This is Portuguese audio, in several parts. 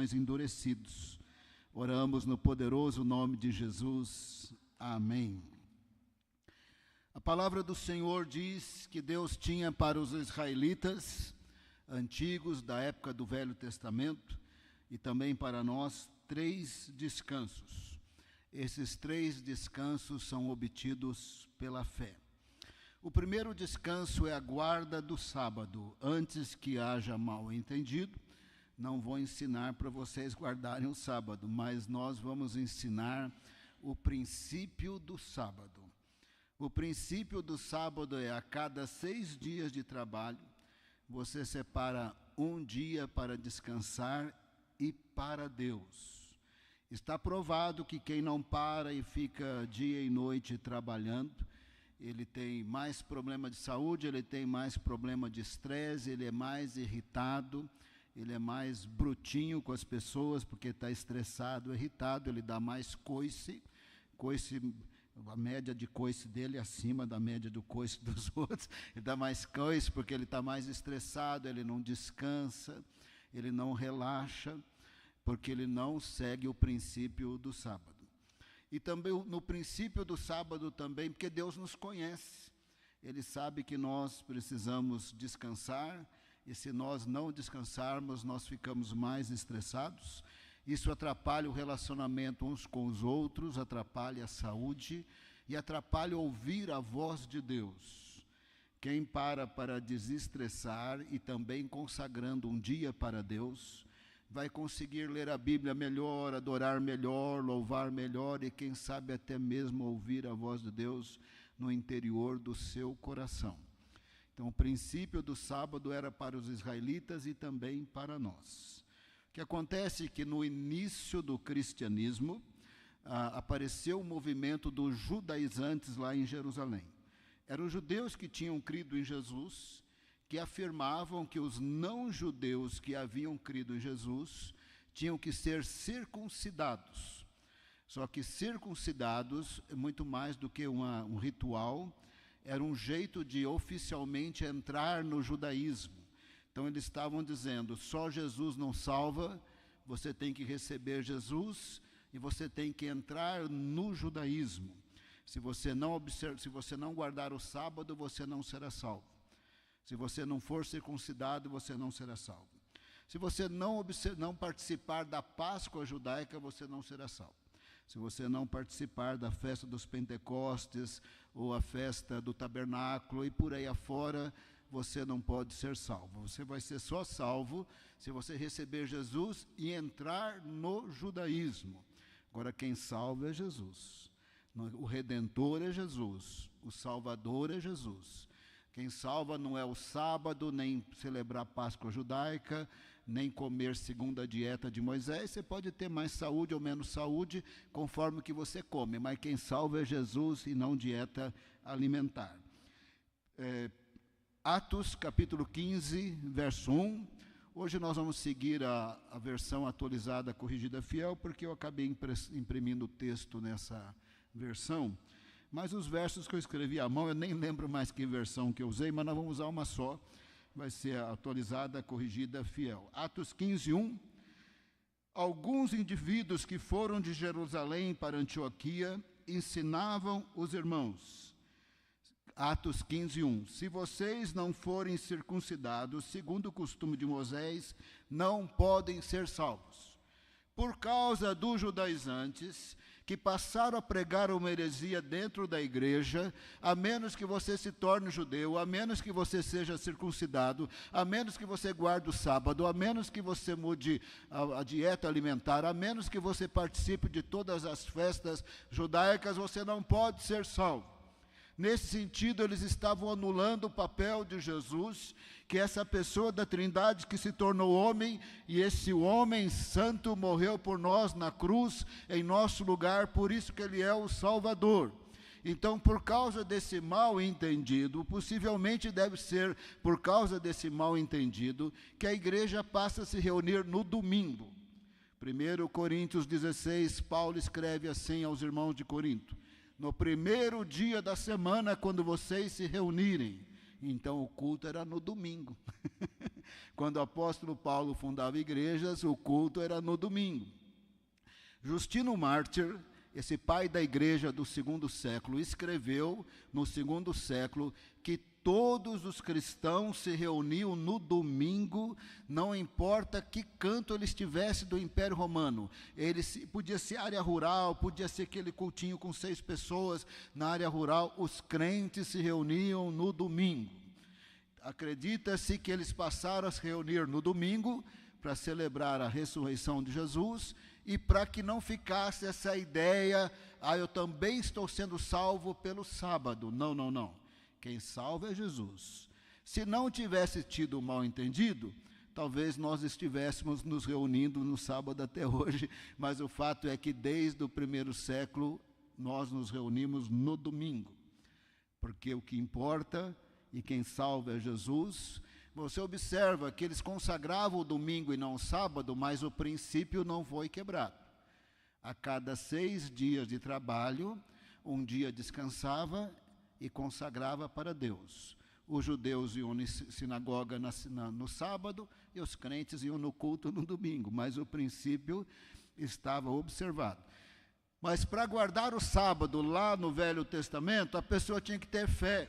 corações endurecidos. Oramos no poderoso nome de Jesus. Amém. A palavra do Senhor diz que Deus tinha para os israelitas antigos, da época do Velho Testamento, e também para nós, 3 descansos. Esses 3 descansos são obtidos pela fé. O primeiro descanso é a guarda do sábado. Antes que haja mal entendido, não vou ensinar para vocês guardarem o sábado, mas nós vamos ensinar o princípio do sábado. O princípio do sábado é: a cada 6 dias de trabalho, você separa um dia para descansar e para Deus. Está provado que quem não para e fica dia e noite trabalhando, ele tem mais problema de saúde, ele tem mais problema de estresse, ele é mais irritado, ele é mais brutinho com as pessoas, porque está estressado, irritado, ele dá mais coice, a média de coice dele é acima da média do coice dos outros, ele dá mais coice porque ele está mais estressado, ele não descansa, ele não relaxa, porque ele não segue o princípio do sábado. E também no princípio do sábado também, porque Deus nos conhece, Ele sabe que nós precisamos descansar, e se nós não descansarmos, nós ficamos mais estressados. Isso atrapalha o relacionamento uns com os outros, atrapalha a saúde e atrapalha ouvir a voz de Deus. Quem para desestressar e também consagrando um dia para Deus, vai conseguir ler a Bíblia melhor, adorar melhor, louvar melhor e quem sabe até mesmo ouvir a voz de Deus no interior do seu coração. Então, o princípio do sábado era para os israelitas e também para nós. O que acontece é que no início do cristianismo, apareceu o movimento dos judaizantes lá em Jerusalém. Eram os judeus que tinham crido em Jesus, que afirmavam que os não-judeus que haviam crido em Jesus tinham que ser circuncidados. Só que circuncidados é muito mais do que um ritual, era um jeito de oficialmente entrar no judaísmo. Então eles estavam dizendo: só Jesus não salva, você tem que receber Jesus e você tem que entrar no judaísmo. Se você não guardar o sábado, você não será salvo. Se você não for circuncidado, você não será salvo. Se você não participar da Páscoa judaica, você não será salvo. Se você não participar da festa dos Pentecostes, ou a festa do tabernáculo, e por aí afora, você não pode ser salvo. Você vai ser só salvo se você receber Jesus e entrar no judaísmo. Agora, quem salva é Jesus. O Redentor é Jesus. O Salvador é Jesus. Quem salva não é o sábado, nem celebrar a Páscoa judaica, nem comer segundo a dieta de Moisés. Você pode ter mais saúde ou menos saúde, conforme o que você come, mas quem salva é Jesus e não dieta alimentar. Atos capítulo 15, verso 1. Hoje nós vamos seguir a versão atualizada, corrigida, fiel, porque eu acabei imprimindo o texto nessa versão. Mas os versos que eu escrevi à mão, eu nem lembro mais que versão que eu usei, mas nós vamos usar uma só. Vai ser a atualizada, corrigida, fiel. Atos 15, 1. Alguns indivíduos que foram de Jerusalém para Antioquia ensinavam os irmãos. Atos 15, 1. Se vocês não forem circuncidados, segundo o costume de Moisés, não podem ser salvos. Por causa dos judaizantes, que passaram a pregar uma heresia dentro da igreja, a menos que você se torne judeu, a menos que você seja circuncidado, a menos que você guarde o sábado, a menos que você mude a dieta alimentar, a menos que você participe de todas as festas judaicas, você não pode ser salvo. Nesse sentido, eles estavam anulando o papel de Jesus, que é essa pessoa da Trindade que se tornou homem, e esse homem santo morreu por nós na cruz, em nosso lugar, por isso que ele é o Salvador. Então, por causa desse mal entendido, possivelmente deve ser por causa desse mal entendido, que a igreja passa a se reunir no domingo. 1 Coríntios 16, Paulo escreve assim aos irmãos de Corinto: no primeiro dia da semana, quando vocês se reunirem. Então o culto era no domingo. Quando o apóstolo Paulo fundava igrejas, o culto era no domingo. Justino Mártir, esse pai da igreja do segundo século, escreveu no segundo século que todos os cristãos se reuniam no domingo, não importa que canto ele estivesse do Império Romano. Podia ser área rural, podia ser aquele cultinho com 6 pessoas. Na área rural, os crentes se reuniam no domingo. Acredita-se que eles passaram a se reunir no domingo para celebrar a ressurreição de Jesus e para que não ficasse essa ideia, eu também estou sendo salvo pelo sábado. Não, não, não. Quem salva é Jesus. Se não tivesse tido um mal entendido, talvez nós estivéssemos nos reunindo no sábado até hoje, mas o fato é que desde o primeiro século nós nos reunimos no domingo, porque o que importa e quem salva é Jesus. Você observa que eles consagravam o domingo e não o sábado, mas o princípio não foi quebrado. A cada 6 dias de trabalho, um dia descansava e consagrava para Deus. Os judeus iam na sinagoga no sábado e os crentes iam no culto no domingo, mas o princípio estava observado. Mas para guardar o sábado lá no Velho Testamento, a pessoa tinha que ter fé.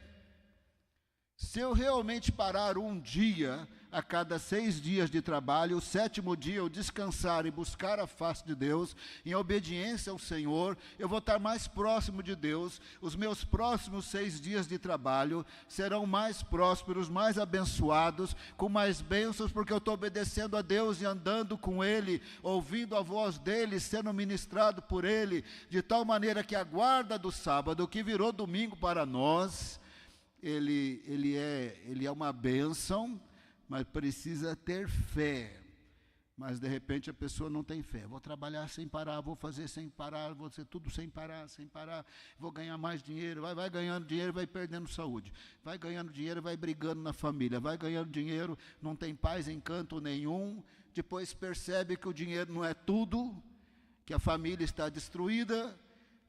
Se eu realmente parar um dia a cada 6 dias de trabalho, o 7º dia eu descansar e buscar a face de Deus, em obediência ao Senhor, eu vou estar mais próximo de Deus. Os meus próximos 6 dias de trabalho serão mais prósperos, mais abençoados, com mais bênçãos, porque eu estou obedecendo a Deus e andando com Ele, ouvindo a voz dEle, sendo ministrado por Ele, de tal maneira que a guarda do sábado, que virou domingo para nós, ele é uma bênção, mas precisa ter fé. Mas de repente a pessoa não tem fé. Vou trabalhar sem parar, vou fazer sem parar, vou fazer tudo sem parar, vou ganhar mais dinheiro, vai ganhando dinheiro, vai perdendo saúde, vai ganhando dinheiro, vai brigando na família, vai ganhando dinheiro, não tem paz em canto nenhum, depois percebe que o dinheiro não é tudo, que a família está destruída,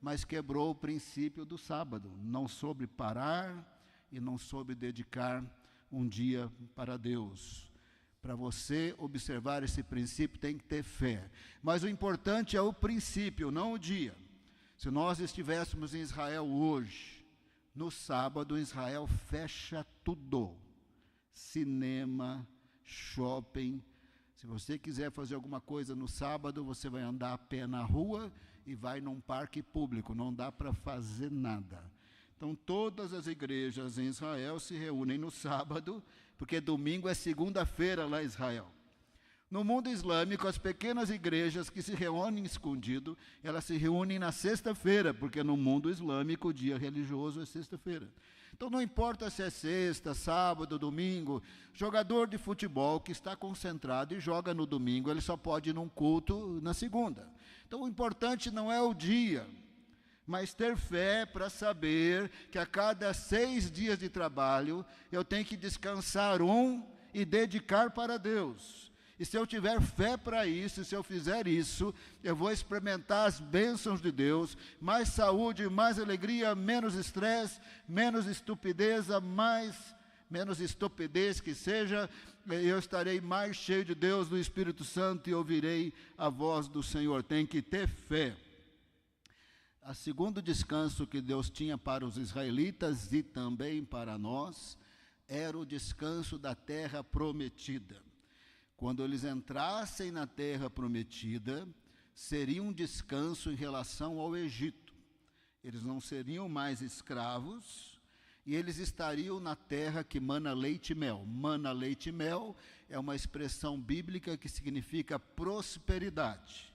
mas quebrou o princípio do sábado, não soube parar e não soube dedicar um dia para Deus. Para você observar esse princípio, tem que ter fé. Mas o importante é o princípio, não o dia. Se nós estivéssemos em Israel hoje, no sábado, Israel fecha tudo. Cinema, shopping. Se você quiser fazer alguma coisa no sábado, você vai andar a pé na rua e vai num parque público. Não dá para fazer nada. Então, todas as igrejas em Israel se reúnem no sábado, porque domingo é segunda-feira lá em Israel. No mundo islâmico, as pequenas igrejas que se reúnem escondido, elas se reúnem na sexta-feira, porque no mundo islâmico o dia religioso é sexta-feira. Então, não importa se é sexta, sábado, domingo, jogador de futebol que está concentrado e joga no domingo, ele só pode ir num culto na segunda. Então, o importante não é o dia, mas ter fé para saber que a cada 6 dias de trabalho, eu tenho que descansar e dedicar para Deus. E se eu tiver fé para isso, se eu fizer isso, eu vou experimentar as bênçãos de Deus, mais saúde, mais alegria, menos estresse, menos estupidez, menos estupidez que seja, eu estarei mais cheio de Deus, do Espírito Santo, e ouvirei a voz do Senhor. Tem que ter fé. O segundo descanso que Deus tinha para os israelitas e também para nós, era o descanso da terra prometida. Quando eles entrassem na terra prometida, seria um descanso em relação ao Egito. Eles não seriam mais escravos e eles estariam na terra que mana leite e mel. Mana leite e mel é uma expressão bíblica que significa prosperidade.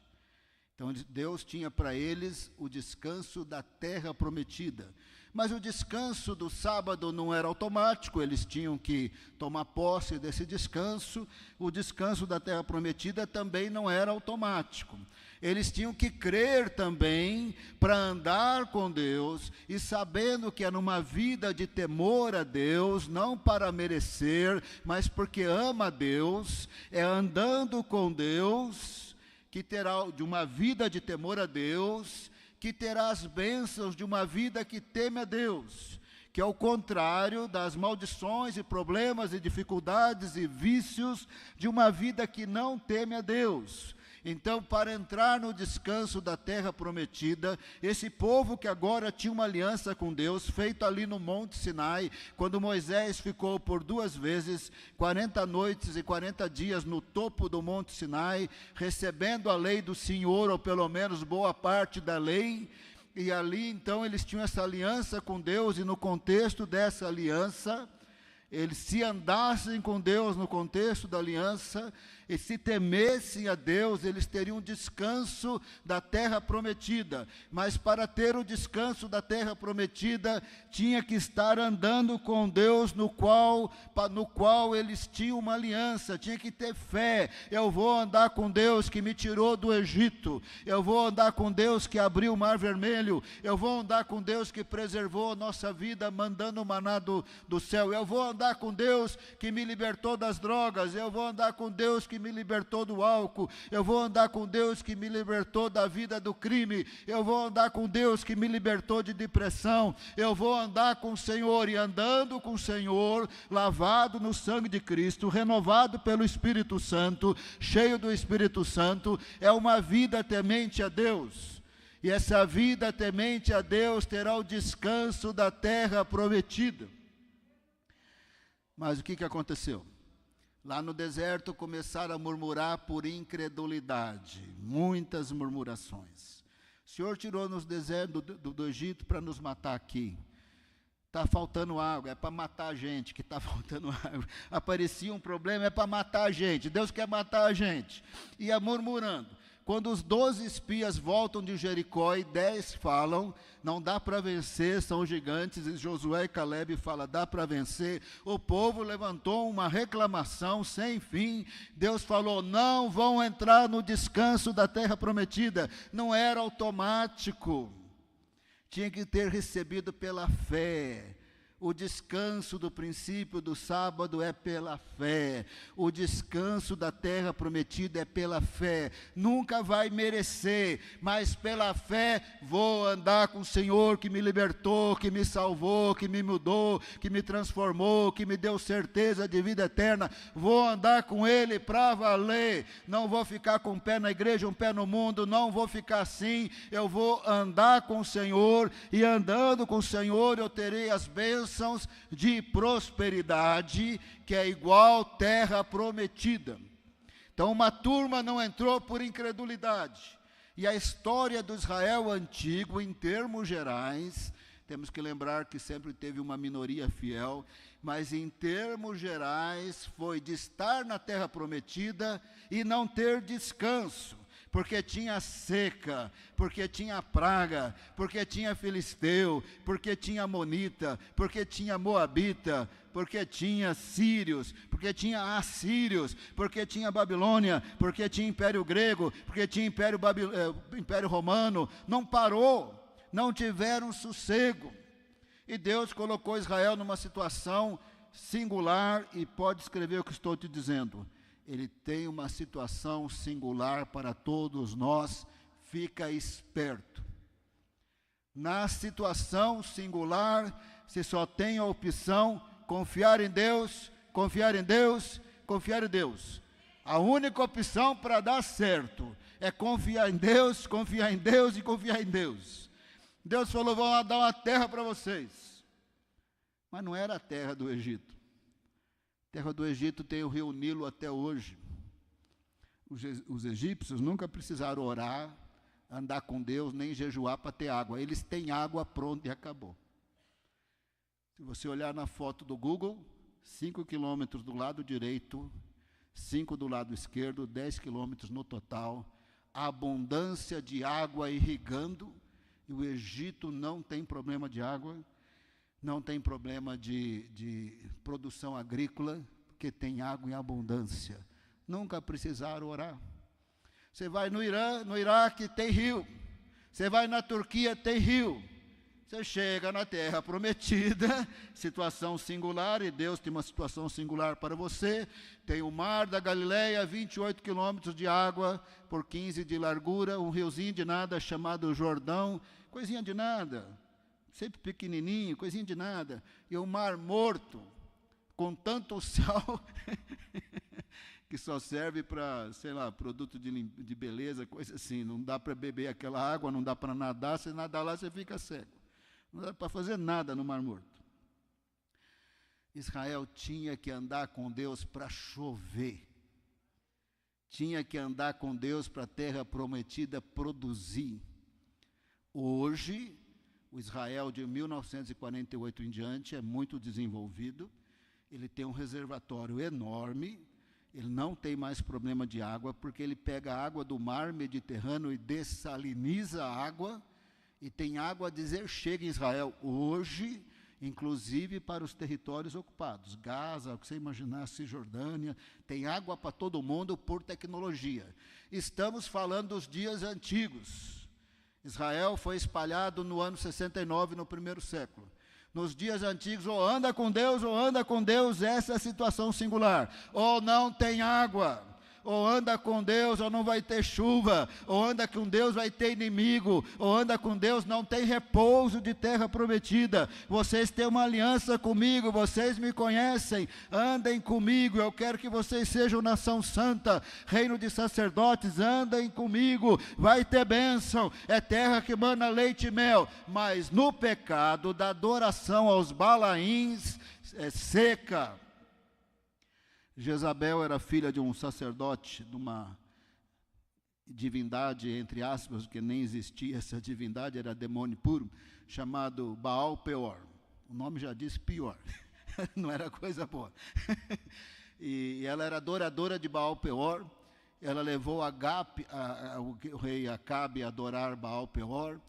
Então, Deus tinha para eles o descanso da terra prometida. Mas o descanso do sábado não era automático, eles tinham que tomar posse desse descanso. O descanso da terra prometida também não era automático. Eles tinham que crer também para andar com Deus e sabendo que é numa vida de temor a Deus, não para merecer, mas porque ama a Deus, é andando com Deus, que terá de uma vida de temor a Deus, que terá as bênçãos de uma vida que teme a Deus, que é o contrário das maldições e problemas e dificuldades e vícios de uma vida que não teme a Deus. Então, para entrar no descanso da terra prometida, esse povo que agora tinha uma aliança com Deus, feito ali no Monte Sinai, quando Moisés ficou por 2 vezes, 40 noites e 40 dias no topo do Monte Sinai, recebendo a lei do Senhor, ou pelo menos boa parte da lei, e ali então eles tinham essa aliança com Deus, e no contexto dessa aliança, eles se andassem com Deus no contexto da aliança, e se temessem a Deus, eles teriam descanso da terra prometida. Mas para ter o descanso da terra prometida, tinha que estar andando com Deus, no qual eles tinham uma aliança, tinha que ter fé. Eu vou andar com Deus que me tirou do Egito, eu vou andar com Deus que abriu o Mar Vermelho, eu vou andar com Deus que preservou a nossa vida, mandando o maná do céu, eu vou andar com Deus que me libertou das drogas, eu vou andar com Deus que me libertou do álcool, eu vou andar com Deus que me libertou da vida do crime, eu vou andar com Deus que me libertou de depressão, eu vou andar com o Senhor, e andando com o Senhor, lavado no sangue de Cristo, renovado pelo Espírito Santo, cheio do Espírito Santo, é uma vida temente a Deus. E essa vida temente a Deus terá o descanso da terra prometida. Mas o que aconteceu? Lá no deserto começaram a murmurar por incredulidade, muitas murmurações. O Senhor tirou nos desertos do Egito para nos matar aqui. Está faltando água, é para matar a gente que está faltando água. Aparecia um problema, é para matar a gente. Deus quer matar a gente. Ia murmurando. Quando os 12 espias voltam de Jericó e 10 falam, não dá para vencer, são gigantes, e Josué e Caleb falam, dá para vencer, o povo levantou uma reclamação sem fim. Deus falou, não vão entrar no descanso da terra prometida. Não era automático, tinha que ter recebido pela fé. O descanso do princípio do sábado é pela fé. O descanso da terra prometida é pela fé. Nunca vai merecer, mas pela fé vou andar com o Senhor que me libertou, que me salvou, que me mudou, que me transformou, que me deu certeza de vida eterna. Vou andar com Ele para valer. Não vou ficar com um pé na igreja, um pé no mundo. Não vou ficar assim. Eu vou andar com o Senhor, e andando com o Senhor eu terei as bênçãos de prosperidade, que é igual terra prometida. Então uma turma não entrou por incredulidade. E a história do Israel antigo, em termos gerais, temos que lembrar que sempre teve uma minoria fiel, mas em termos gerais foi de estar na terra prometida e não ter descanso. Porque tinha seca, porque tinha praga, porque tinha filisteu, porque tinha amonita, porque tinha moabita, porque tinha sírios, porque tinha assírios, porque tinha Babilônia, porque tinha império grego, porque tinha império romano. Não parou, não tiveram sossego. E Deus colocou Israel numa situação singular, e pode escrever o que estou te dizendo. Ele tem uma situação singular para todos nós, fica esperto. Na situação singular, você só tem a opção confiar em Deus, confiar em Deus, confiar em Deus. A única opção para dar certo é confiar em Deus, confiar em Deus e confiar em Deus. Deus falou, vou dar uma terra para vocês. Mas não era a terra do Egito. A terra do Egito tem o rio Nilo até hoje. Os egípcios nunca precisaram orar, andar com Deus, nem jejuar para ter água. Eles têm água pronta e acabou. Se você olhar na foto do Google, 5 quilômetros do lado direito, 5 do lado esquerdo, 10 quilômetros no total, a abundância de água irrigando, e o Egito não tem problema de água, não tem problema de produção agrícola, porque tem água em abundância. Nunca precisaram orar. Você vai no Iraque tem rio. Você vai na Turquia, tem rio. Você chega na terra prometida, situação singular, e Deus tem uma situação singular para você. Tem o mar da Galileia, 28 quilômetros de água por 15 de largura, um riozinho de nada chamado Jordão, coisinha de nada. sempre pequenininho, coisinha de nada, e o mar morto, com tanto sal, que só serve para, sei lá, produto de beleza, coisa assim, não dá para beber aquela água, não dá para nadar, se nadar lá você fica cego. Não dá para fazer nada no mar morto. Israel tinha que andar com Deus para chover. Tinha que andar com Deus para a terra prometida produzir. Hoje, o Israel de 1948 em diante é muito desenvolvido. Ele tem um reservatório enorme. Ele não tem mais problema de água, porque ele pega a água do mar Mediterrâneo e dessaliniza a água. E tem água a dizer chega em Israel hoje, inclusive para os territórios ocupados. Gaza, o que você imaginar, Cisjordânia, tem água para todo mundo por tecnologia. Estamos falando dos dias antigos. Israel foi espalhado no ano 69, no primeiro século. Nos dias antigos, ou anda com Deus, essa é a situação singular. Ou não tem água. Ou anda com Deus, ou não vai ter chuva. Ou anda com Deus, vai ter inimigo. Ou anda com Deus, não tem repouso de terra prometida. Vocês têm uma aliança comigo, vocês me conhecem. Andem comigo, eu quero que vocês sejam nação santa, reino de sacerdotes, andem comigo. Vai ter bênção, é terra que mana leite e mel. Mas no pecado da adoração aos Balaíns, é seca. Jezabel era filha de um sacerdote, de uma divindade, entre aspas, porque nem existia essa divindade, era demônio puro, chamado Baal Peor. O nome já diz pior, não era coisa boa. E ela era adoradora de Baal Peor. Ela levou o rei Acabe a adorar Baal Peor.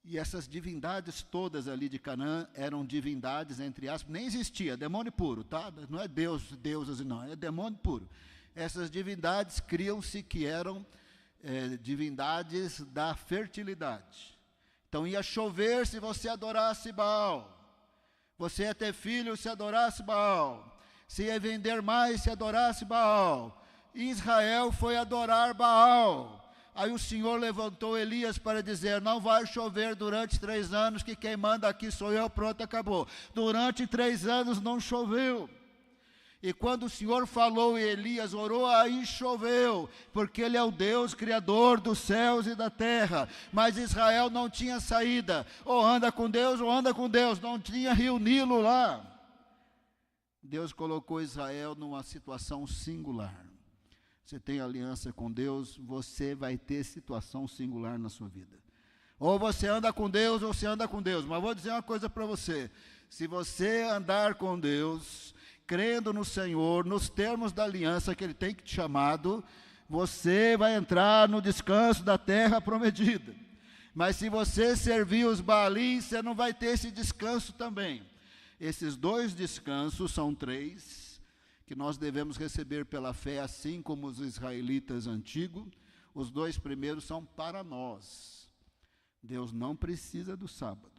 E essas divindades todas ali de Canaã eram divindades, entre aspas, nem existia, demônio puro, tá? Não é deusas não, é demônio puro. Essas divindades criam-se que eram divindades da fertilidade. Então ia chover se você adorasse Baal. Você ia ter filho se adorasse Baal. Se ia vender mais se adorasse Baal. Israel foi adorar Baal. Aí o Senhor levantou Elias para dizer, não vai chover durante 3 anos, que quem manda aqui sou eu, pronto, acabou. Durante 3 anos não choveu. E quando o Senhor falou e Elias orou, aí choveu, porque Ele é o Deus criador dos céus e da terra. Mas Israel não tinha saída, ou anda com Deus, não tinha rio Nilo lá. Deus colocou Israel numa situação singular. Você tem aliança com Deus, você vai ter situação singular na sua vida. Ou você anda com Deus, ou você anda com Deus. Mas vou dizer uma coisa para você. Se você andar com Deus, crendo no Senhor, nos termos da aliança que Ele tem te chamado, você vai entrar no descanso da terra prometida. Mas se você servir os Baalins, você não vai ter esse descanso também. Esses 2 descansos são 3, que nós devemos receber pela fé, assim como os israelitas antigos. Os 2 primeiros são para nós. Deus não precisa do sábado.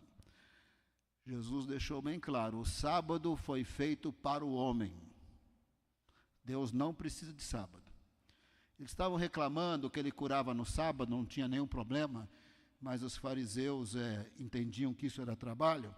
Jesus deixou bem claro, o sábado foi feito para o homem. Deus não precisa de sábado. Eles estavam reclamando que Ele curava no sábado, não tinha nenhum problema, mas os fariseus entendiam que isso era trabalho.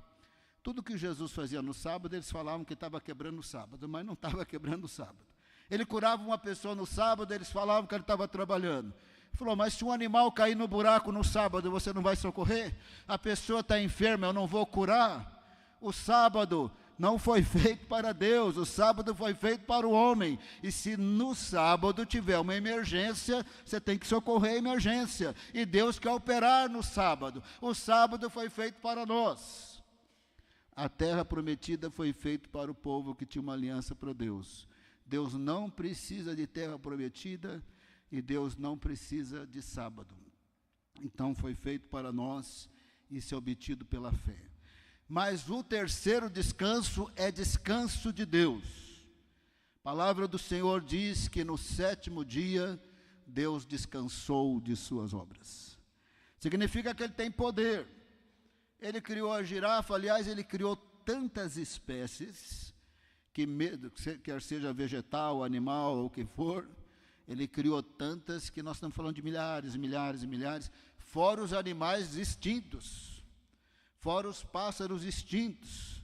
Tudo que Jesus fazia no sábado, eles falavam que estava quebrando o sábado, mas não estava quebrando o sábado. Ele curava uma pessoa no sábado, eles falavam que ele estava trabalhando. Ele falou, mas se um animal cair no buraco no sábado, você não vai socorrer? A pessoa está enferma, eu não vou curar? O sábado não foi feito para Deus, o sábado foi feito para o homem. E se no sábado tiver uma emergência, você tem que socorrer a emergência. E Deus quer operar no sábado. O sábado foi feito para nós. A terra prometida foi feita para o povo que tinha uma aliança para Deus. Deus não precisa de terra prometida e Deus não precisa de sábado. Então foi feito para nós e isso é obtido pela fé. Mas o terceiro descanso é descanso de Deus. A palavra do Senhor diz que no 7º dia Deus descansou de suas obras. Significa que Ele tem poder. Ele criou a girafa, aliás, Ele criou tantas espécies, que quer seja vegetal, animal, ou o que for, Ele criou tantas que nós estamos falando de milhares e milhares e milhares, fora os animais extintos, fora os pássaros extintos,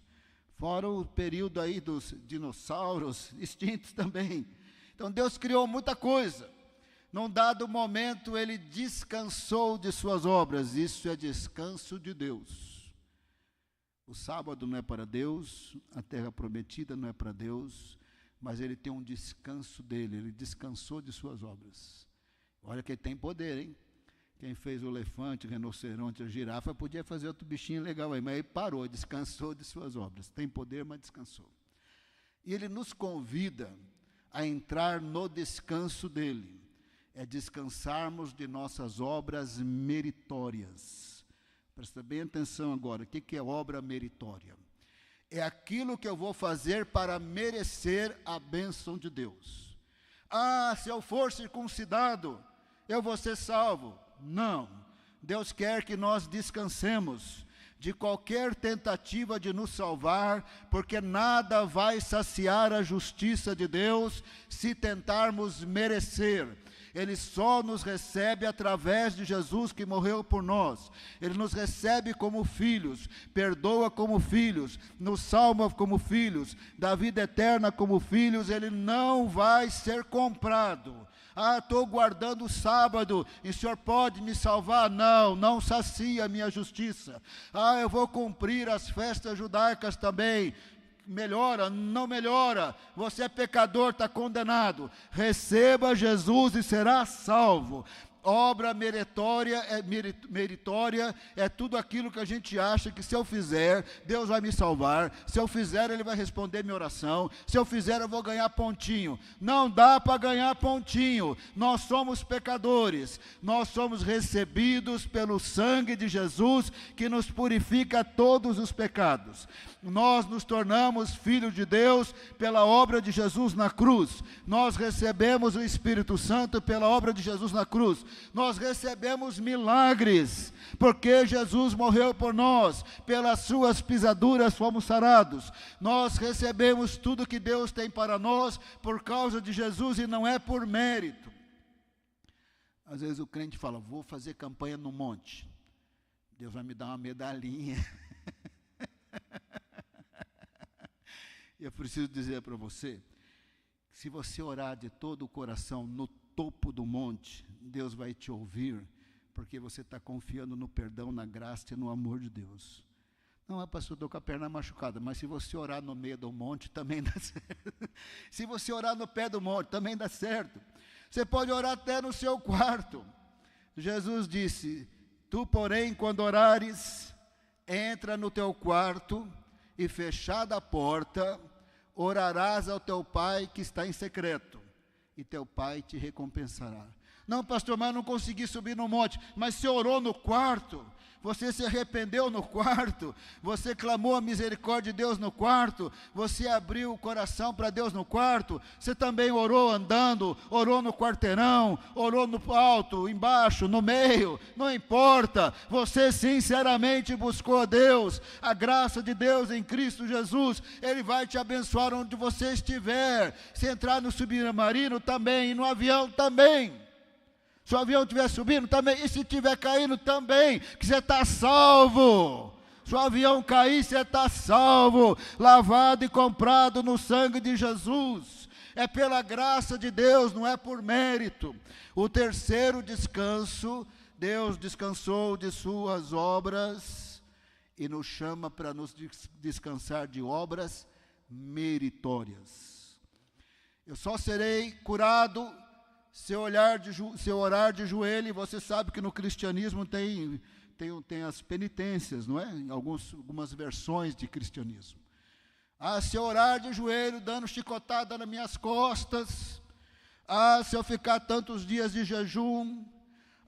fora o período aí dos dinossauros extintos também. Então Deus criou muita coisa. Num dado momento ele descansou de suas obras. Isso é descanso de Deus. O sábado não é para Deus, a terra prometida não é para Deus, mas ele tem um descanso dele, ele descansou de suas obras. Olha que ele tem poder, hein? Quem fez o elefante, o rinoceronte, a girafa, podia fazer outro bichinho legal aí, mas ele parou, descansou de suas obras. Tem poder, mas descansou. E ele nos convida a entrar no descanso dele. É descansarmos de nossas obras meritórias. Presta bem atenção agora, o que é obra meritória? É aquilo que eu vou fazer para merecer a bênção de Deus. Ah, se eu for circuncidado, eu vou ser salvo. Não, Deus quer que nós descansemos de qualquer tentativa de nos salvar, porque nada vai saciar a justiça de Deus se tentarmos merecer. Ele só nos recebe através de Jesus que morreu por nós. Ele nos recebe como filhos, perdoa como filhos, nos salva como filhos, dá vida eterna como filhos. Ele não vai ser comprado. Ah, estou guardando o sábado e o Senhor pode me salvar? Não, não sacia a minha justiça. Ah, eu vou cumprir as festas judaicas também. Melhora? Não melhora. Você é pecador, está condenado. Receba Jesus e será salvo. Obra meritória é tudo aquilo que a gente acha que se eu fizer, Deus vai me salvar. Se eu fizer, Ele vai responder minha oração. Se eu fizer, eu vou ganhar pontinho. Não dá para ganhar pontinho. Nós somos pecadores. Nós somos recebidos pelo sangue de Jesus, que nos purifica todos os pecados. Nós nos tornamos filhos de Deus pela obra de Jesus na cruz. Nós recebemos o Espírito Santo pela obra de Jesus na cruz. Nós recebemos milagres, porque Jesus morreu por nós, pelas suas pisaduras fomos sarados. Nós recebemos tudo que Deus tem para nós por causa de Jesus e não é por mérito. Às vezes o crente fala, vou fazer campanha no monte, Deus vai me dar uma medalhinha. Eu preciso dizer para você, se você orar de todo o coração no topo do monte, Deus vai te ouvir, porque você está confiando no perdão, na graça e no amor de Deus. Não, pastor, estou com a perna machucada, mas se você orar no meio do monte, também dá certo. Se você orar no pé do monte, também dá certo. Você pode orar até no seu quarto. Jesus disse, tu, porém, quando orares, entra no teu quarto e fechada a porta, orarás ao teu pai que está em secreto, e teu pai te recompensará. Não, pastor, mas eu não consegui subir no monte. Mas você orou no quarto, você se arrependeu no quarto, você clamou a misericórdia de Deus no quarto, você abriu o coração para Deus no quarto, você também orou andando, orou no quarteirão, orou no alto, embaixo, no meio, não importa, você sinceramente buscou a Deus, a graça de Deus em Cristo Jesus, Ele vai te abençoar onde você estiver. Se entrar no submarino também, e no avião também. Se o avião estiver subindo também, e se estiver caindo também, que você está salvo. Se o avião cair, você está salvo, lavado e comprado no sangue de Jesus. É pela graça de Deus, não é por mérito. O terceiro descanso, Deus descansou de suas obras e nos chama para nos descansar de obras meritórias. Eu só serei curado se orar de joelho. Você sabe que no cristianismo tem as penitências, não é? Algumas versões de cristianismo. Ah, se eu orar de joelho, dando chicotada nas minhas costas. Ah, se eu ficar tantos dias de jejum.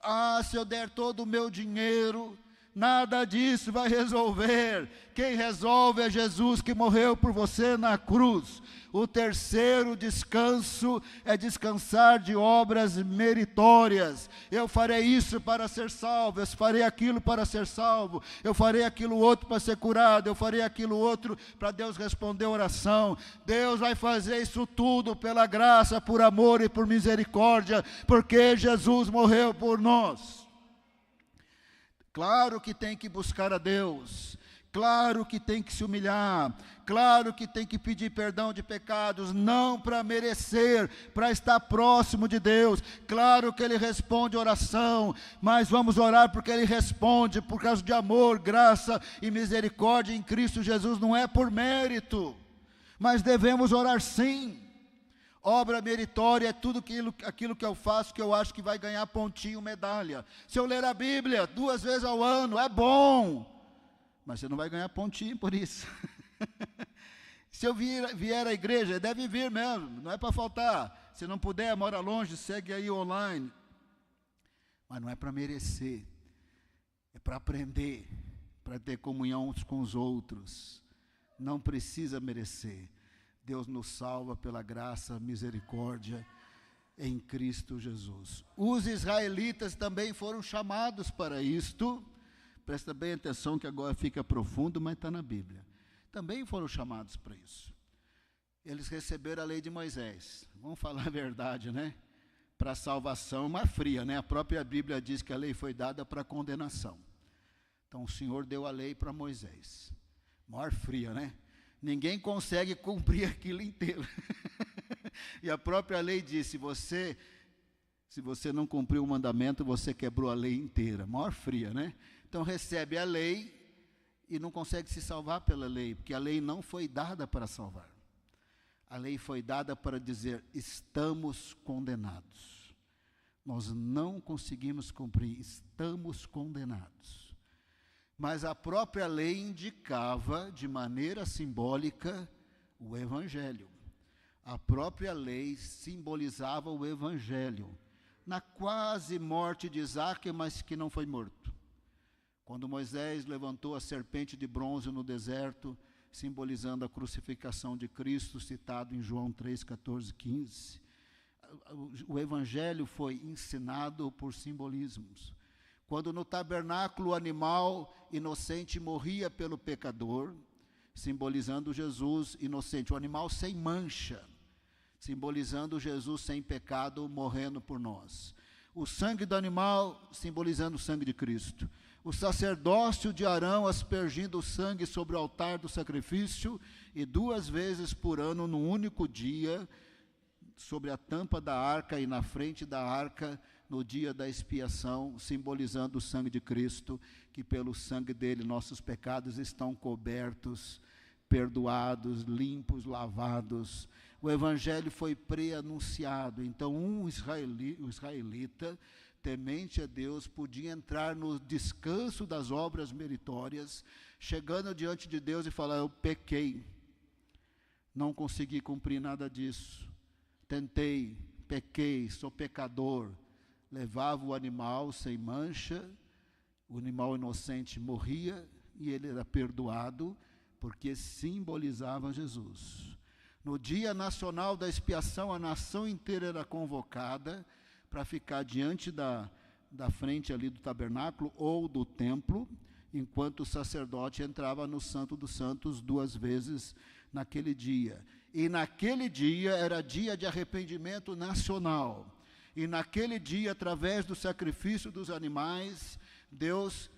Ah, se eu der todo o meu dinheiro. Nada disso vai resolver. Quem resolve é Jesus, que morreu por você na cruz. O terceiro descanso é descansar de obras meritórias. Eu farei isso para ser salvo, eu farei aquilo para ser salvo, eu farei aquilo outro para ser curado, eu farei aquilo outro para Deus responder a oração. Deus vai fazer isso tudo pela graça, por amor e por misericórdia, porque Jesus morreu por nós. Claro que tem que buscar a Deus, claro que tem que se humilhar, claro que tem que pedir perdão de pecados, não para merecer, para estar próximo de Deus. Claro que Ele responde oração, mas vamos orar porque Ele responde, por causa de amor, graça e misericórdia em Cristo Jesus, não é por mérito, mas devemos orar sim. Obra meritória é tudo aquilo que eu faço, que eu acho que vai ganhar pontinho, medalha. Se eu ler a Bíblia 2 vezes ao ano, é bom, mas você não vai ganhar pontinho por isso. Se eu vier à igreja, deve vir mesmo, não é para faltar. Se não puder, mora longe, segue aí online. Mas não é para merecer, é para aprender, para ter comunhão uns com os outros. Não precisa merecer. Deus nos salva pela graça, misericórdia em Cristo Jesus. Os israelitas também foram chamados para isto. Presta bem atenção que agora fica profundo, mas está na Bíblia. Também foram chamados para isso. Eles receberam a lei de Moisés. Vamos falar a verdade, né? Para a salvação, uma fria, né? A própria Bíblia diz que a lei foi dada para condenação. Então o Senhor deu a lei para Moisés. Maior fria, né? Ninguém consegue cumprir aquilo inteiro. E a própria lei diz, se você não cumpriu o mandamento, você quebrou a lei inteira. Maior fria, né? Então recebe a lei e não consegue se salvar pela lei, porque a lei não foi dada para salvar. A lei foi dada para dizer, estamos condenados. Nós não conseguimos cumprir, estamos condenados. Mas a própria lei indicava, de maneira simbólica, o Evangelho. A própria lei simbolizava o Evangelho. Na quase morte de Isaque, mas que não foi morto. Quando Moisés levantou a serpente de bronze no deserto, simbolizando a crucificação de Cristo, citado em João 3, 14, 15. O Evangelho foi ensinado por simbolismos. Quando no tabernáculo o animal inocente morria pelo pecador, simbolizando Jesus inocente, o animal sem mancha, simbolizando Jesus sem pecado, morrendo por nós. O sangue do animal, simbolizando o sangue de Cristo. O sacerdócio de Arão aspergindo o sangue sobre o altar do sacrifício, e 2 vezes por ano, num único dia, sobre a tampa da arca e na frente da arca, no dia da expiação, simbolizando o sangue de Cristo, que pelo sangue dele nossos pecados estão cobertos, perdoados, limpos, lavados. O Evangelho foi pré-anunciado, então um israelita, temente a Deus, podia entrar no descanso das obras meritórias, chegando diante de Deus e falar, eu pequei, não consegui cumprir nada disso, tentei, pequei, sou pecador. Levava o animal sem mancha, o animal inocente morria e ele era perdoado, porque simbolizava Jesus. No dia nacional da expiação, a nação inteira era convocada para ficar diante da frente ali do tabernáculo ou do templo, enquanto o sacerdote entrava no Santo dos Santos 2 vezes naquele dia. E naquele dia era dia de arrependimento nacional. E naquele dia, através do sacrifício dos animais, Deus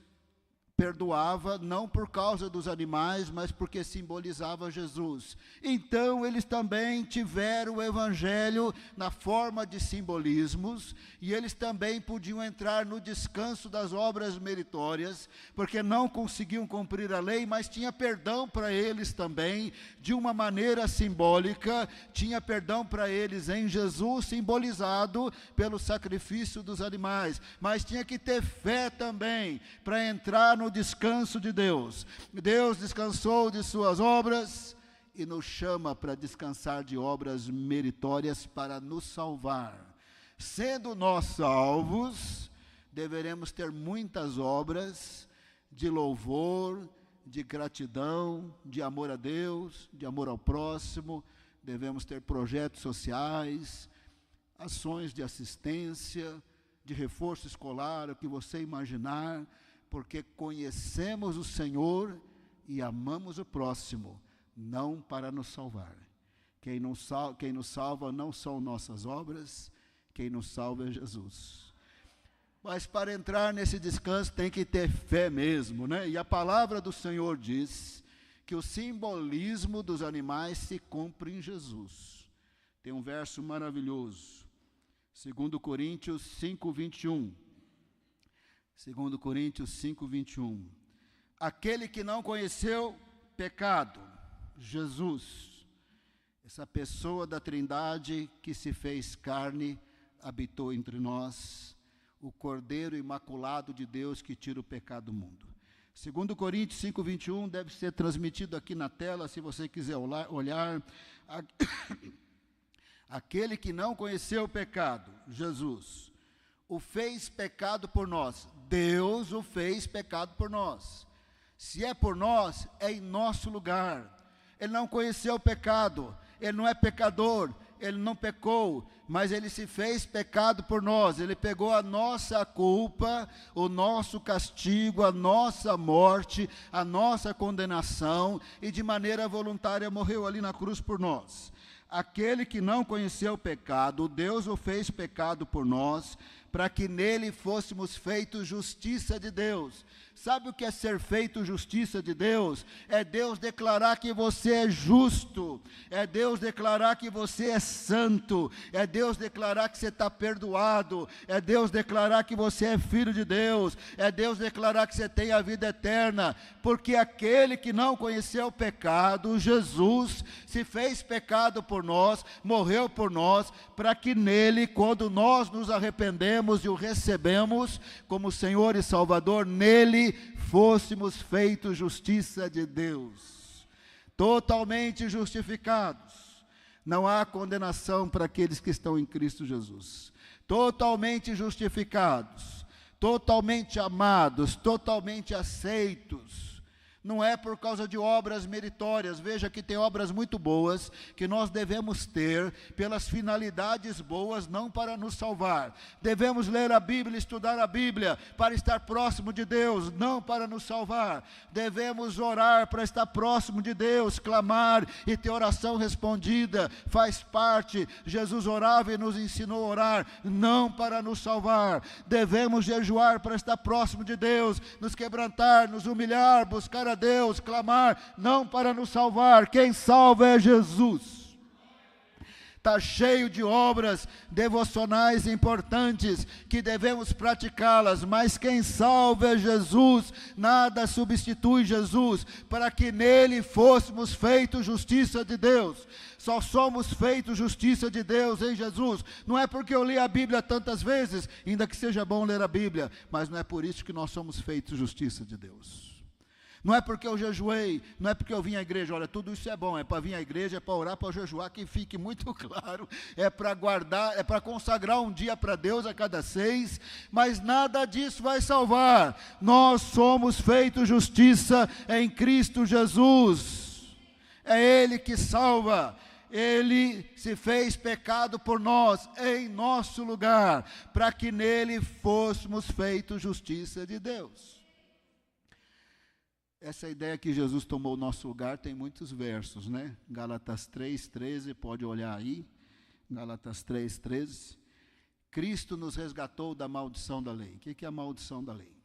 perdoava, não por causa dos animais, mas porque simbolizava Jesus. Então, eles também tiveram o Evangelho na forma de simbolismos, e eles também podiam entrar no descanso das obras meritórias, porque não conseguiam cumprir a lei, mas tinha perdão para eles também, de uma maneira simbólica, tinha perdão para eles em Jesus, simbolizado pelo sacrifício dos animais, mas tinha que ter fé também, para entrar no descanso de Deus. Deus descansou de suas obras e nos chama para descansar de obras meritórias para nos salvar. Sendo nós salvos, deveremos ter muitas obras de louvor, de gratidão, de amor a Deus, de amor ao próximo. Devemos ter projetos sociais, ações de assistência, de reforço escolar, o que você imaginar, porque conhecemos o Senhor e amamos o próximo, não para nos salvar. Quem nos salva não são nossas obras, quem nos salva é Jesus. Mas para entrar nesse descanso tem que ter fé mesmo, né? E a palavra do Senhor diz que o simbolismo dos animais se cumpre em Jesus. Tem um verso maravilhoso, 2 Coríntios 5:21. 2 Coríntios 5:21. Aquele que não conheceu pecado, Jesus, essa pessoa da Trindade que se fez carne, habitou entre nós, o Cordeiro Imaculado de Deus que tira o pecado do mundo. 2 Coríntios 5:21 deve ser transmitido aqui na tela, se você quiser olhar. Aquele que não conheceu o pecado, Jesus, o fez pecado por nós. Deus o fez pecado por nós. Se é por nós, é em nosso lugar. Ele não conheceu o pecado, ele não é pecador, ele não pecou, mas ele se fez pecado por nós. Ele pegou a nossa culpa, o nosso castigo, a nossa morte, a nossa condenação, e de maneira voluntária morreu ali na cruz por nós. Aquele que não conheceu o pecado, Deus o fez pecado por nós, para que nele fôssemos feitos justiça de Deus. Sabe o que é ser feito justiça de Deus? É Deus declarar que você é justo, é Deus declarar que você é santo, é Deus declarar que você está perdoado, é Deus declarar que você é filho de Deus, é Deus declarar que você tem a vida eterna, porque aquele que não conheceu o pecado, Jesus, se fez pecado por nós, morreu por nós, para que nele, quando nós nos arrependemos e o recebemos como Senhor e Salvador, nele fôssemos feitos justiça de Deus, totalmente justificados. Não há condenação para aqueles que estão em Cristo Jesus. Totalmente justificados, totalmente amados, totalmente aceitos. Não é por causa de obras meritórias. Veja que tem obras muito boas que nós devemos ter pelas finalidades boas, não para nos salvar. Devemos ler a Bíblia, estudar a Bíblia para estar próximo de Deus, não para nos salvar. Devemos orar para estar próximo de Deus, clamar e ter oração respondida, faz parte. Jesus orava e nos ensinou a orar, não para nos salvar. Devemos jejuar para estar próximo de Deus, nos quebrantar, nos humilhar, buscar a Deus, clamar, não para nos salvar. Quem salva é Jesus. Está cheio de obras devocionais importantes que devemos praticá-las, mas quem salva é Jesus. Nada substitui Jesus, para que nele fôssemos feitos justiça de Deus. Só somos feitos justiça de Deus em Jesus. Não é porque eu li a Bíblia tantas vezes, ainda que seja bom ler a Bíblia, mas não é por isso que nós somos feitos justiça de Deus. Não é porque eu jejuei, não é porque eu vim à igreja. Olha, tudo isso é bom, é para vir à igreja, é para orar, para jejuar, que fique muito claro, é para guardar, é para consagrar um dia para Deus a cada 6, mas nada disso vai salvar. Nós somos feitos justiça em Cristo Jesus, é Ele que salva. Ele se fez pecado por nós, em nosso lugar, para que nele fôssemos feitos justiça de Deus. Essa ideia que Jesus tomou o nosso lugar tem muitos versos, né? Gálatas 3:13, pode olhar aí. Gálatas 3:13. Cristo nos resgatou da maldição da lei. O que é a maldição da lei?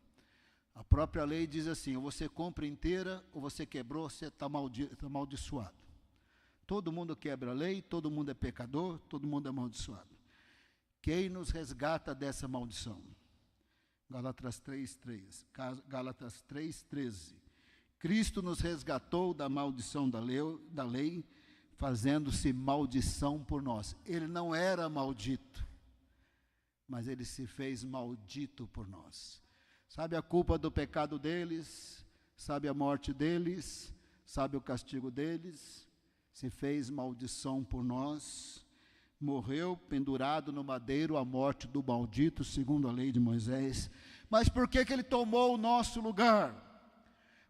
A própria lei diz assim: ou você compra inteira, ou você quebrou, você está amaldiçoado. Todo mundo quebra a lei, todo mundo é pecador, todo mundo é amaldiçoado. Quem nos resgata dessa maldição? Gálatas 3:13. Cristo nos resgatou da maldição da lei, fazendo-se maldição por nós. Ele não era maldito, mas ele se fez maldito por nós. Sabe a culpa do pecado deles? Sabe a morte deles? Sabe o castigo deles? Se fez maldição por nós. Morreu pendurado no madeiro, a morte do maldito, segundo a lei de Moisés. Mas por que ele tomou o nosso lugar?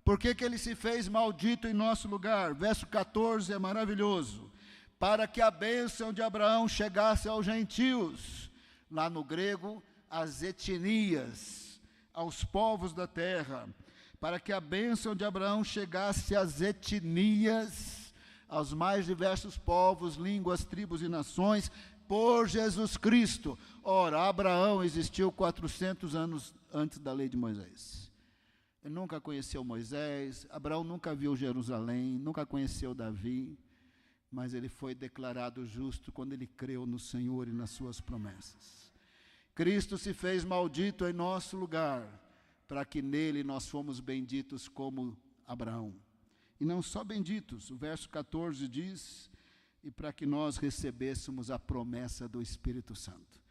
Por que ele se fez maldito em nosso lugar? Verso 14 é maravilhoso. Para que a bênção de Abraão chegasse aos gentios. Lá no grego, as etnias, aos povos da terra. Para que a bênção de Abraão chegasse às etnias, aos mais diversos povos, línguas, tribos e nações. por Jesus Cristo. Ora, Abraão existiu 400 anos antes da lei de Moisés. Ele nunca conheceu Moisés, Abraão nunca viu Jerusalém, nunca conheceu Davi, mas ele foi declarado justo quando ele creu no Senhor e nas suas promessas. Cristo se fez maldito em nosso lugar, para que nele nós fomos benditos como Abraão. E não só benditos, o verso 14 diz, e para que nós recebêssemos a promessa do Espírito Santo.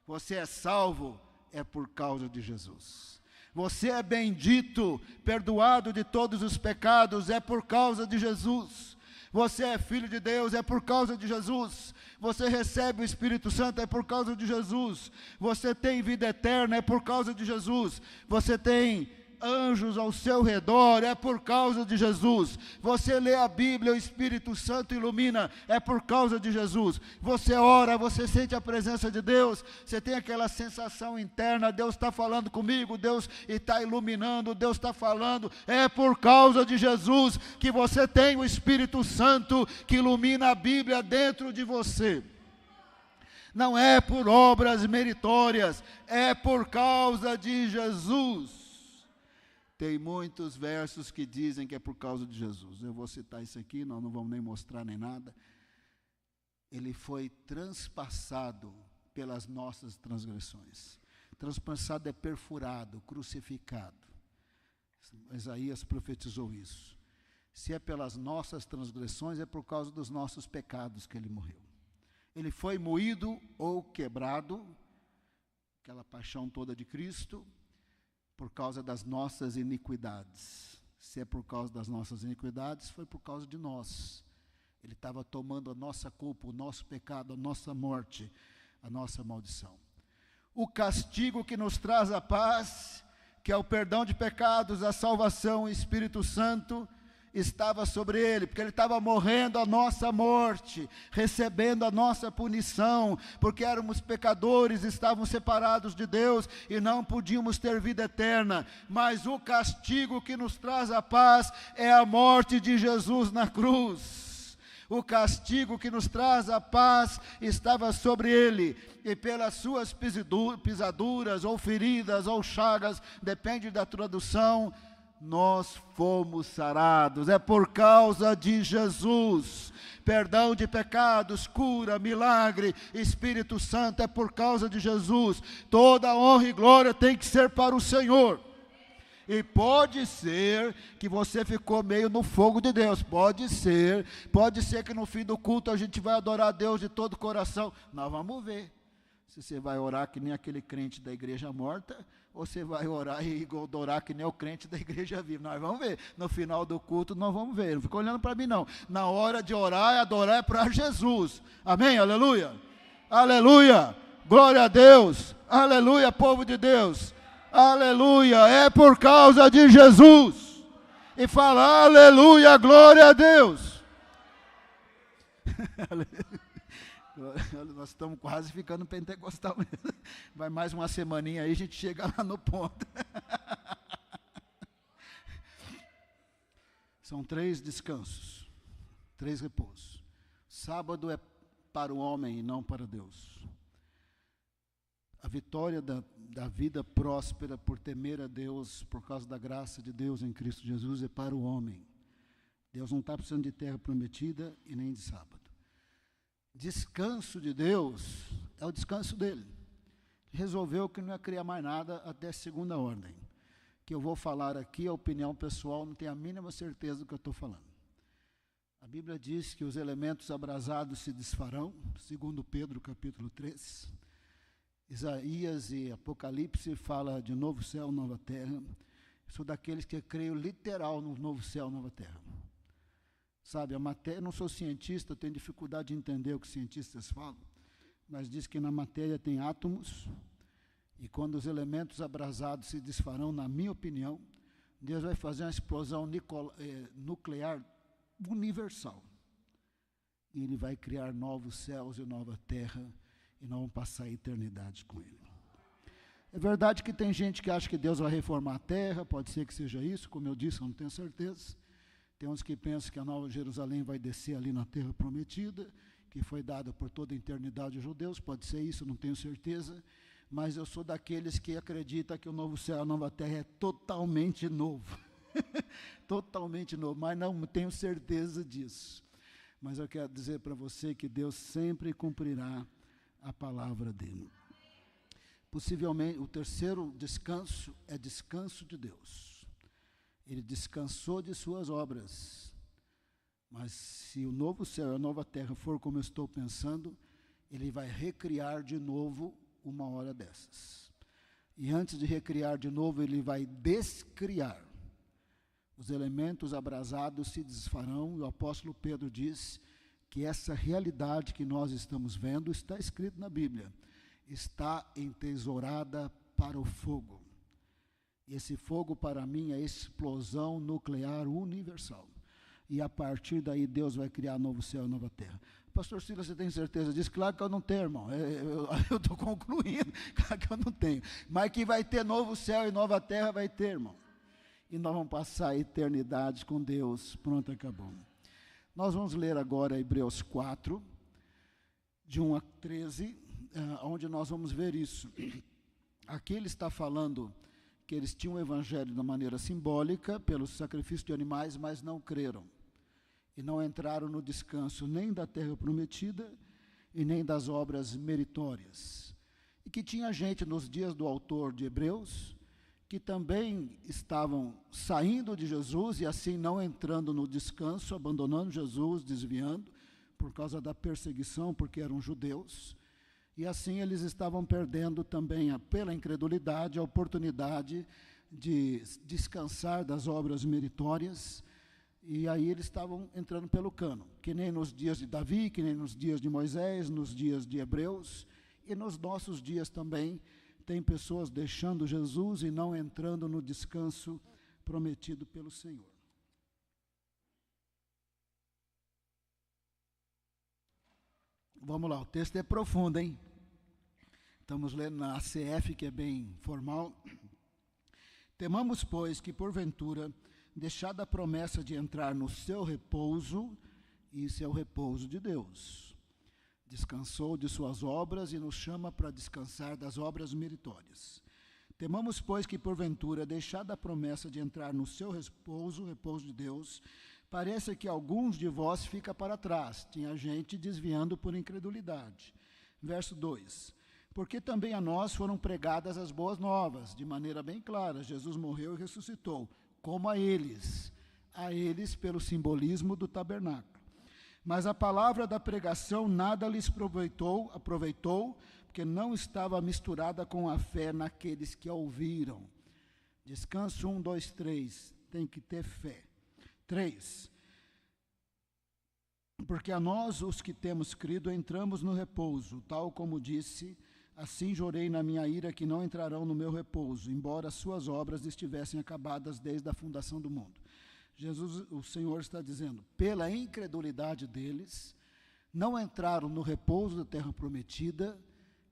Você é salvo, é por causa de Jesus. Você é bendito, perdoado de todos os pecados, é por causa de Jesus. Você é filho de Deus, é por causa de Jesus. Você recebe o Espírito Santo, é por causa de Jesus. Você tem vida eterna, é por causa de Jesus. Você tem anjos ao seu redor, é por causa de Jesus. Você lê a Bíblia, o Espírito Santo ilumina, é por causa de Jesus. Você ora, você sente a presença de Deus, você tem aquela sensação interna, Deus está falando comigo, Deus está iluminando, Deus está falando, é por causa de Jesus que você tem o Espírito Santo que ilumina a Bíblia dentro de você. Não é por obras meritórias, é por causa de Jesus. Tem muitos versos que dizem que é por causa de Jesus. Eu vou citar isso aqui, nós não vamos nem mostrar nem nada. Ele foi transpassado pelas nossas transgressões. Transpassado é perfurado, crucificado. Isaías profetizou isso. Se é pelas nossas transgressões, é por causa dos nossos pecados que ele morreu. Ele foi moído ou quebrado, aquela paixão toda de Cristo, por causa das nossas iniquidades. Se é por causa das nossas iniquidades, foi por causa de nós. Ele estava tomando a nossa culpa, o nosso pecado, a nossa morte, a nossa maldição. O castigo que nos traz a paz, que é o perdão de pecados, a salvação, o Espírito Santo, estava sobre ele, porque ele estava morrendo a nossa morte, recebendo a nossa punição, porque éramos pecadores, estávamos separados de Deus e não podíamos ter vida eterna, mas o castigo que nos traz a paz é a morte de Jesus na cruz. O castigo que nos traz a paz estava sobre ele, e pelas suas pisaduras, ou feridas, ou chagas, depende da tradução, nós fomos sarados. É por causa de Jesus. Perdão de pecados, cura, milagre, Espírito Santo, é por causa de Jesus. Toda honra e glória tem que ser para o Senhor. E pode ser que você ficou meio no fogo de Deus, pode ser que no fim do culto a gente vai adorar a Deus de todo o coração. Nós vamos ver se você vai orar que nem aquele crente da igreja morta, ou você vai orar e adorar que nem o crente da igreja viva. Nós vamos ver, no final do culto nós vamos ver, não fica olhando para mim não. Na hora de orar e adorar é para Jesus, amém, aleluia, aleluia, glória a Deus, aleluia, povo de Deus, aleluia, é por causa de Jesus. E fala aleluia, glória a Deus. Nós estamos quase ficando pentecostal mesmo. Vai mais uma semaninha aí, a gente chega lá no ponto. São 3 descansos, 3 repousos. Sábado é para o homem e não para Deus. A vitória da vida próspera por temer a Deus, por causa da graça de Deus em Cristo Jesus, é para o homem. Deus não está precisando de terra prometida e nem de sábado. Descanso de Deus é o descanso dele. Resolveu que não ia criar mais nada até segunda ordem. Que eu vou falar aqui, a opinião pessoal, não tenho a mínima certeza do que eu estou falando. A Bíblia diz que os elementos abrasados se desfarão, segundo Pedro capítulo 3. Isaías e Apocalipse fala de novo céu, nova terra. Sou daqueles que creio literal no novo céu, nova terra. Sabe, a matéria, eu não sou cientista, eu tenho dificuldade de entender o que cientistas falam, mas diz que na matéria tem átomos, e quando os elementos abrasados se desfarão, na minha opinião, Deus vai fazer uma explosão nuclear universal. E Ele vai criar novos céus e nova terra, e nós vamos passar a eternidade com Ele. É verdade que tem gente que acha que Deus vai reformar a terra, pode ser que seja isso, como eu disse, eu não tenho certeza. Tem uns que pensam que a Nova Jerusalém vai descer ali na terra prometida, que foi dado por toda a eternidade aos judeus, pode ser isso, não tenho certeza, mas eu sou daqueles que acreditam que o novo céu e a nova terra é totalmente novo, totalmente novo, mas não tenho certeza disso. Mas eu quero dizer para você que Deus sempre cumprirá a palavra dele. Possivelmente, o terceiro descanso é descanso de Deus. Ele descansou de suas obras. Mas se o novo céu e a nova terra for como eu estou pensando, ele vai recriar de novo uma hora dessas. E antes de recriar de novo, ele vai descriar. Os elementos abrasados se desfarão, e o apóstolo Pedro diz que essa realidade que nós estamos vendo está escrito na Bíblia. Está entesourada para o fogo. E esse fogo, para mim, é a explosão nuclear universal. E a partir daí, Deus vai criar novo céu e nova terra. Pastor Silas, você tem certeza disso? Claro que eu não tenho, irmão. Eu estou concluindo. Claro que eu não tenho. Mas que vai ter novo céu e nova terra, vai ter, irmão. E nós vamos passar a eternidade com Deus. Pronto, acabou. Nós vamos ler agora Hebreus 4, de 1 a 13, onde nós vamos ver isso. Aqui ele está falando que eles tinham o evangelho de maneira simbólica, pelo sacrifício de animais, mas não creram. E não entraram no descanso nem da terra prometida, e nem das obras meritórias. E que tinha gente nos dias do autor de Hebreus, que também estavam saindo de Jesus, e assim não entrando no descanso, abandonando Jesus, desviando, por causa da perseguição, porque eram judeus. E assim eles estavam perdendo também, pela incredulidade, a oportunidade de descansar das obras meritórias. E aí eles estavam entrando pelo cano, que nem nos dias de Davi, que nem nos dias de Moisés, nos dias de Hebreus, e nos nossos dias também, tem pessoas deixando Jesus e não entrando no descanso prometido pelo Senhor. Vamos lá, o texto é profundo, hein? Estamos lendo na ACF, que é bem formal. Temamos, pois, que porventura, deixada a promessa de entrar no seu repouso, isso é o repouso de Deus. Descansou de suas obras e nos chama para descansar das obras meritórias. Temamos, pois, que porventura, deixada a promessa de entrar no seu repouso, o repouso de Deus, parece que alguns de vós fica para trás. Tinha gente desviando por incredulidade. Verso 2. Porque também a nós foram pregadas as boas novas, de maneira bem clara. Jesus morreu e ressuscitou, como a eles pelo simbolismo do tabernáculo. Mas a palavra da pregação nada lhes aproveitou, porque não estava misturada com a fé naqueles que a ouviram. Descanso 1, 2, 3, tem que ter fé. 3. Porque a nós, os que temos crido, entramos no repouso, tal como disse, assim jurei na minha ira que não entrarão no meu repouso, embora as suas obras estivessem acabadas desde a fundação do mundo. Jesus, o Senhor está dizendo, pela incredulidade deles, não entraram no repouso da terra prometida,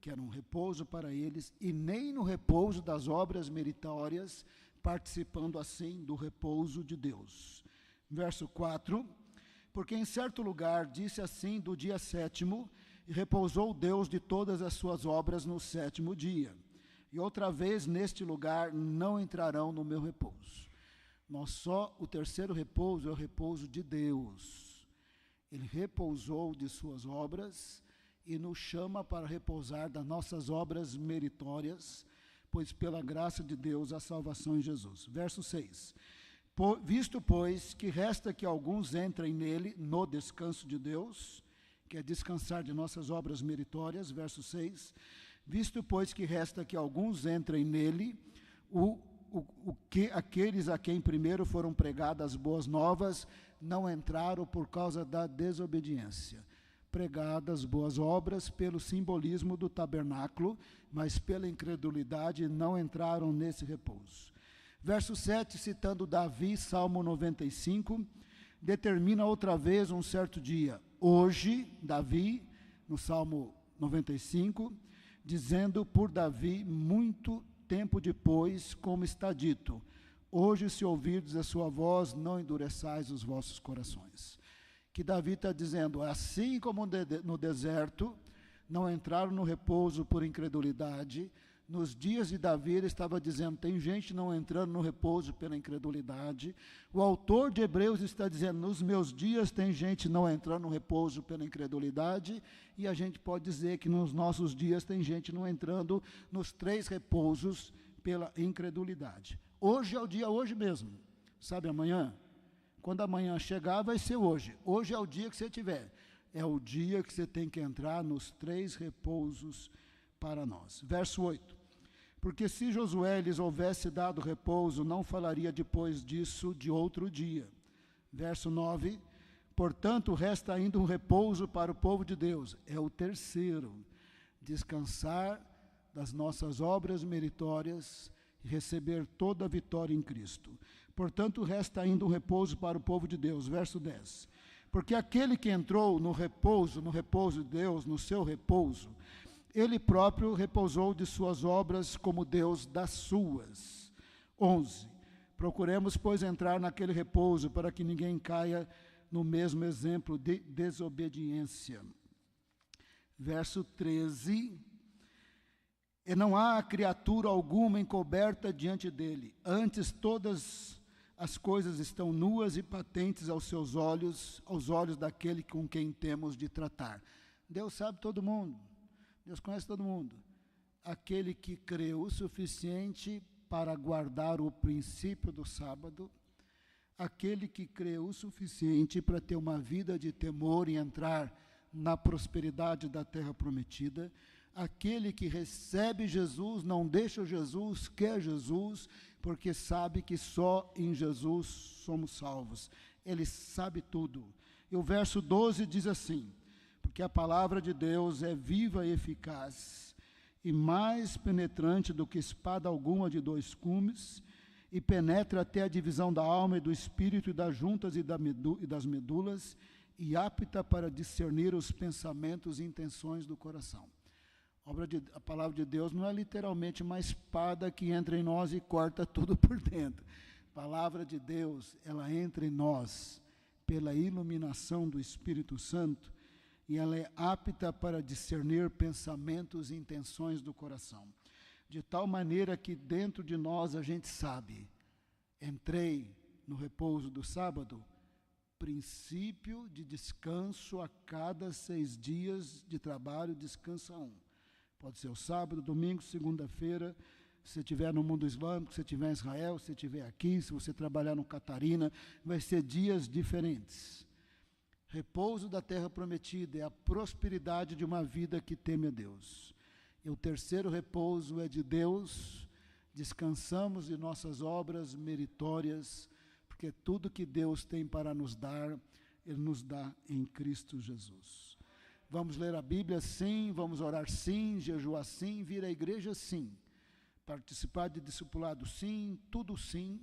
que era um repouso para eles, e nem no repouso das obras meritórias, participando assim do repouso de Deus. Verso 4, porque em certo lugar disse assim do dia 7º, e repousou Deus de todas as suas obras no 7º dia. E outra vez neste lugar não entrarão no meu repouso. O terceiro repouso é o repouso de Deus. Ele repousou de suas obras e nos chama para repousar das nossas obras meritórias, pois pela graça de Deus a salvação em Jesus. Verso 6. Visto, pois, que resta que alguns entrem nele, no descanso de Deus, que é descansar de nossas obras meritórias, verso 6, visto, pois, que resta que alguns entrem nele, aqueles a quem primeiro foram pregadas as boas novas, não entraram por causa da desobediência. Pregadas boas obras pelo simbolismo do tabernáculo, mas pela incredulidade não entraram nesse repouso. Verso 7, citando Davi, Salmo 95, determina outra vez um certo dia. Hoje, Davi, no Salmo 95, dizendo por Davi, muito tempo depois, como está dito, hoje se ouvirdes a sua voz, não endureçais os vossos corações. que Davi está dizendo, assim como no deserto, não entraram no repouso por incredulidade. Nos dias de Davi, ele estava dizendo, tem gente não entrando no repouso pela incredulidade. O autor de Hebreus está dizendo, nos meus dias tem gente não entrando no repouso pela incredulidade, e a gente pode dizer que nos nossos dias tem gente não entrando nos 3 repousos pela incredulidade. Hoje é o dia, hoje mesmo. Sabe amanhã? Quando amanhã chegar, vai ser hoje. Hoje é o dia que você tiver. É o dia que você tem que entrar nos 3 repousos para nós. Verso 8. Porque se Josué lhes houvesse dado repouso, não falaria depois disso de outro dia. Verso 9. Portanto, resta ainda um repouso para o povo de Deus. É o terceiro. Descansar das nossas obras meritórias e receber toda a vitória em Cristo. Portanto, resta ainda um repouso para o povo de Deus. Verso 10. Porque aquele que entrou no repouso de Deus, no seu repouso, ele próprio repousou de suas obras como Deus das suas. 11. Procuremos, pois, entrar naquele repouso para que ninguém caia no mesmo exemplo de desobediência. Verso 13. E não há criatura alguma encoberta diante dele, antes todas as coisas estão nuas e patentes aos olhos daquele com quem temos de tratar. Deus sabe todo mundo, Deus conhece todo mundo. Aquele que creu o suficiente para guardar o princípio do sábado, aquele que creu o suficiente para ter uma vida de temor e entrar na prosperidade da terra prometida, aquele que recebe Jesus, não deixa Jesus, quer Jesus, porque sabe que só em Jesus somos salvos. Ele sabe tudo. E o verso 12 diz assim, porque a palavra de Deus é viva e eficaz, e mais penetrante do que espada alguma de 2 gumes, e penetra até a divisão da alma e do espírito e das juntas e das medulas, e apta para discernir os pensamentos e intenções do coração. A palavra de Deus não é literalmente uma espada que entra em nós e corta tudo por dentro. A palavra de Deus, ela entra em nós pela iluminação do Espírito Santo e ela é apta para discernir pensamentos e intenções do coração. De tal maneira que dentro de nós a gente sabe, entrei no repouso do sábado, princípio de descanso a cada 6 dias de trabalho, descansa 1. Pode ser o sábado, domingo, segunda-feira, se você estiver no mundo islâmico, se você estiver em Israel, se você estiver aqui, se você trabalhar no Catarina, vai ser dias diferentes. Repouso da terra prometida é a prosperidade de uma vida que teme a Deus. E o terceiro repouso é de Deus, descansamos de nossas obras meritórias, porque tudo que Deus tem para nos dar, Ele nos dá em Cristo Jesus. Vamos ler a Bíblia sim, vamos orar sim, jejuar sim, vir à igreja sim, participar de discipulado sim, tudo sim,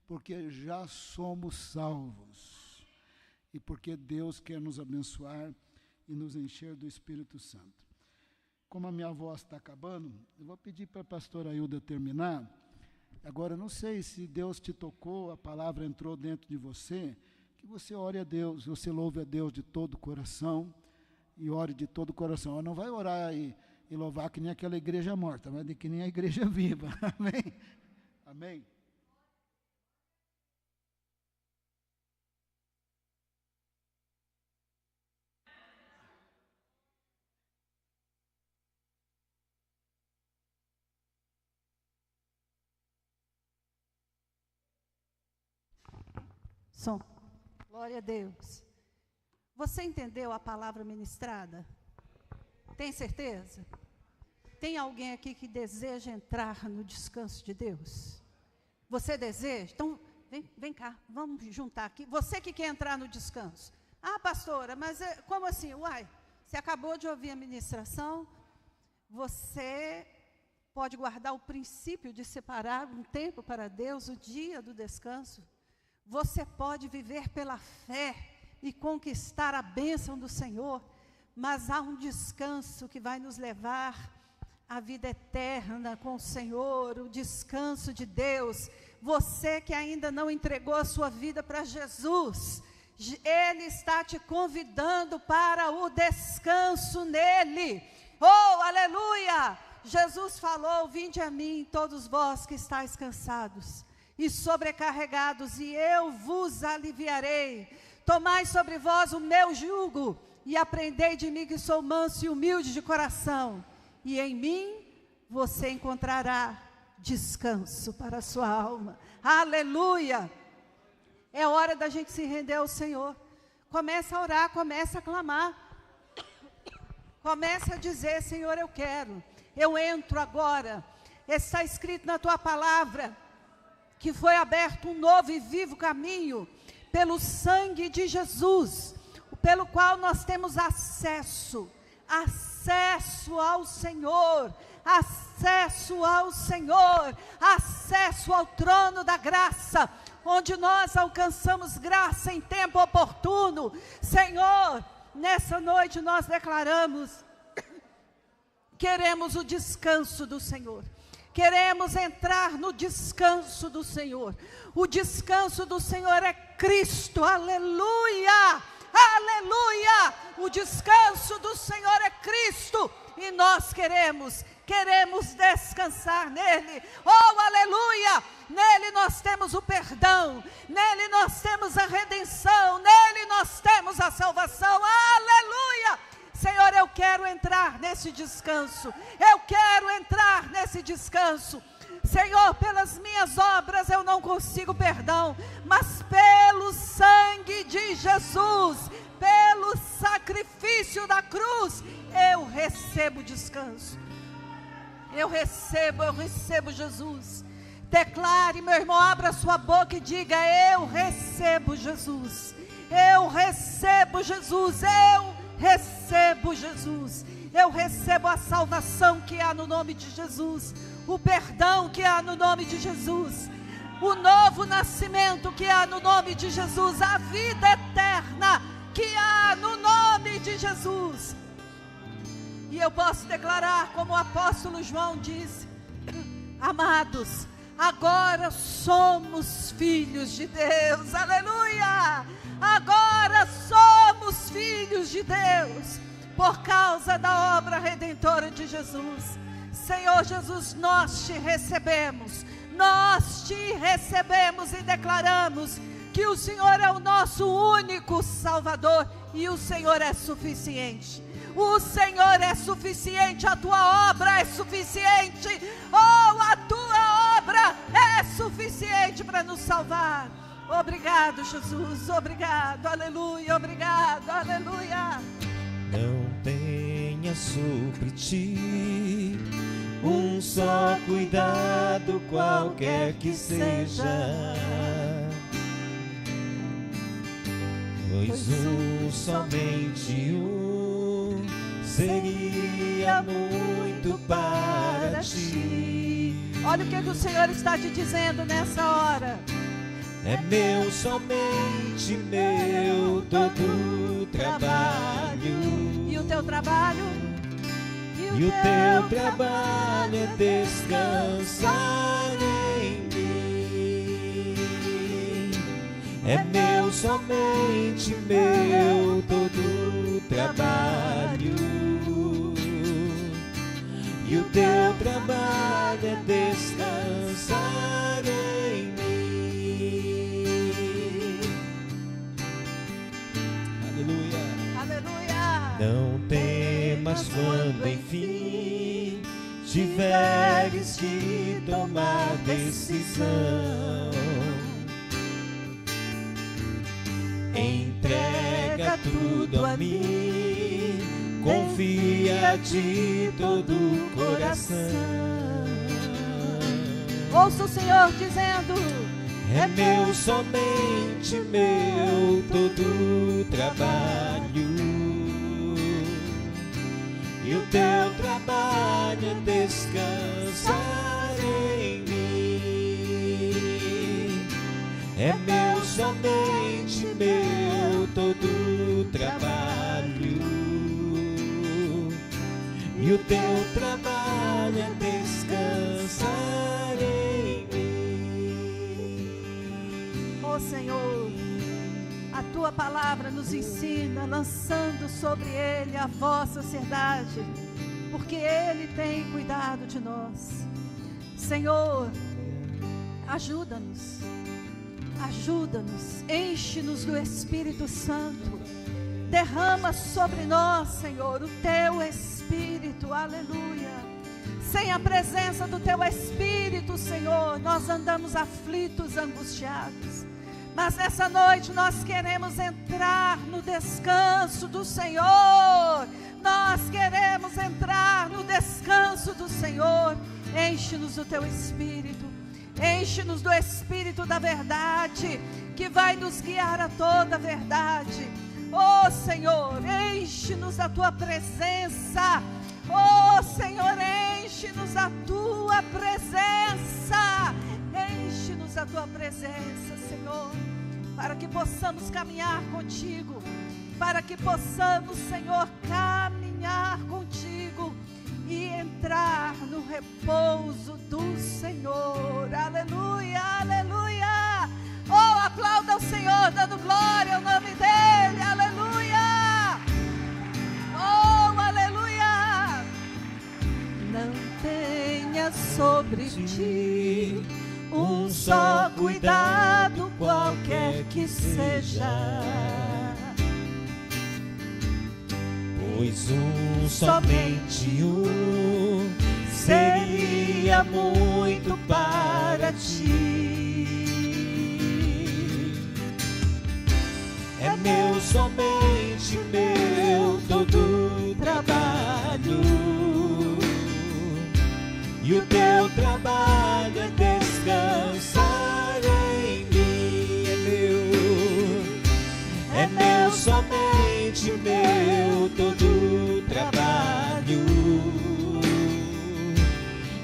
porque já somos salvos e porque Deus quer nos abençoar e nos encher do Espírito Santo. Como a minha voz está acabando, eu vou pedir para a pastora Hilda terminar. Agora, não sei se Deus te tocou, a palavra entrou dentro de você, que você ore a Deus, você louve a Deus de todo o coração, e ore de todo o coração. Não vai orar e louvar que nem aquela igreja morta, mas que nem a igreja viva. Amém? Amém? Som. Glória a Deus. Você entendeu a palavra ministrada? Tem certeza? Tem alguém aqui que deseja entrar no descanso de Deus? Você deseja? Então, vem cá, vamos juntar aqui. Você que quer entrar no descanso. Ah, pastora, mas como assim? Uai, você acabou de ouvir a ministração, você pode guardar o princípio de separar um tempo para Deus, o dia do descanso. Você pode viver pela fé e conquistar a bênção do Senhor, mas há um descanso que vai nos levar à vida eterna com o Senhor, o descanso de Deus. Você que ainda não entregou a sua vida para Jesus, Ele está te convidando para o descanso nele. Oh, aleluia! Jesus falou: vinde a mim, todos vós que estáis cansados e sobrecarregados, e eu vos aliviarei. Tomai sobre vós o meu jugo, e aprendei de mim, que sou manso e humilde de coração, e em mim você encontrará descanso para a sua alma. Aleluia! É hora da gente se render ao Senhor. Começa a orar, começa a clamar. Começa a dizer: Senhor, eu quero, eu entro agora. Está escrito na tua palavra que foi aberto um novo e vivo caminho pelo sangue de Jesus, pelo qual nós temos acesso ao Senhor, acesso ao Senhor, acesso ao trono da graça, onde nós alcançamos graça em tempo oportuno. Senhor, nessa noite nós declaramos: queremos o descanso do Senhor. Queremos entrar no descanso do Senhor. O descanso do Senhor é Cristo. Aleluia! Aleluia! O descanso do Senhor é Cristo. E nós queremos descansar nele. Oh, aleluia! Nele nós temos o perdão, nele nós temos a redenção, nele nós temos a salvação. Aleluia! Senhor, eu quero entrar nesse descanso. Eu quero entrar nesse descanso. Senhor, pelas minhas obras eu não consigo perdão, mas pelo sangue de Jesus, pelo sacrifício da cruz, eu recebo descanso. Eu recebo Jesus. Declare, meu irmão, abra sua boca e diga: eu recebo Jesus. Eu recebo Jesus. Eu recebo Jesus. Eu recebo a salvação que há no nome de Jesus, o perdão que há no nome de Jesus, o novo nascimento que há no nome de Jesus, a vida eterna que há no nome de Jesus. E eu posso declarar, como o apóstolo João disse: amados, agora somos filhos de Deus. Aleluia! Agora somos filhos de Deus, por causa da obra redentora de Jesus. Senhor Jesus, nós te recebemos e declaramos que o Senhor é o nosso único Salvador, e o Senhor é suficiente. O Senhor é suficiente, a tua obra é suficiente. Oh, a tua obra é suficiente para nos salvar. Obrigado, Jesus, obrigado, aleluia, obrigado, aleluia. Não tenha sobre ti um só cuidado, qualquer que seja, pois somente um seria muito para ti. Olha o que o Senhor está te dizendo nessa hora. É meu, somente meu, todo trabalho. E o teu trabalho? E o teu trabalho é descansar em mim. É meu, somente meu, todo trabalho. E o teu trabalho é descansar em mim. Aleluia. Aleluia. Não temas quando enfim tiveres que tomar decisão. Entrega tudo a mim, confia de todo o coração. Ouça o Senhor dizendo: é meu, somente meu, todo trabalho. E o teu trabalho é descansar em mim. É meu, somente meu, todo trabalho. E o teu trabalho é descansar em mim. Oh Senhor, A tua palavra nos ensina, lançando sobre ele a vossa sociedade, porque ele tem cuidado de nós. Senhor, ajuda-nos, enche-nos do Espírito Santo, derrama sobre nós, Senhor, o teu Espírito, aleluia. Sem a presença do teu Espírito, Senhor, nós andamos aflitos, angustiados. Mas nessa noite nós queremos entrar no descanso do Senhor. Nós queremos entrar no descanso do Senhor. Enche-nos do teu Espírito. Enche-nos do Espírito da verdade, que vai nos guiar a toda a verdade. Oh Senhor, enche-nos da tua presença. Oh Senhor, enche-nos da tua presença. Enche-nos da tua presença, Senhor, para que possamos caminhar contigo, para que possamos, Senhor, caminhar contigo e entrar no repouso do Senhor. Aleluia, aleluia. Oh, aplauda o Senhor, dando glória ao nome dele. Aleluia. Oh, aleluia. Não tenha sobre ti um só cuidado, qualquer que seja, pois somente um seria muito para ti. É meu, somente meu, todo trabalho, e o teu trabalho é descansar em mim. É meu, somente meu, todo trabalho,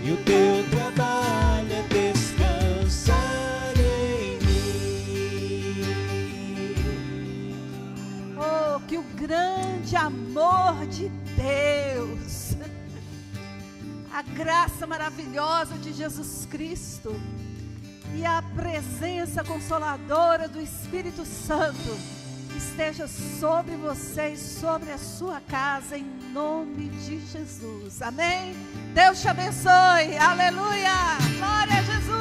e o teu trabalho é descansar em mim. Oh, que o grande amor de Deus, a graça maravilhosa de Jesus Cristo e a presença consoladora do Espírito Santo esteja sobre você e sobre a sua casa, em nome de Jesus. Amém? Deus te abençoe. Aleluia. Glória a Jesus.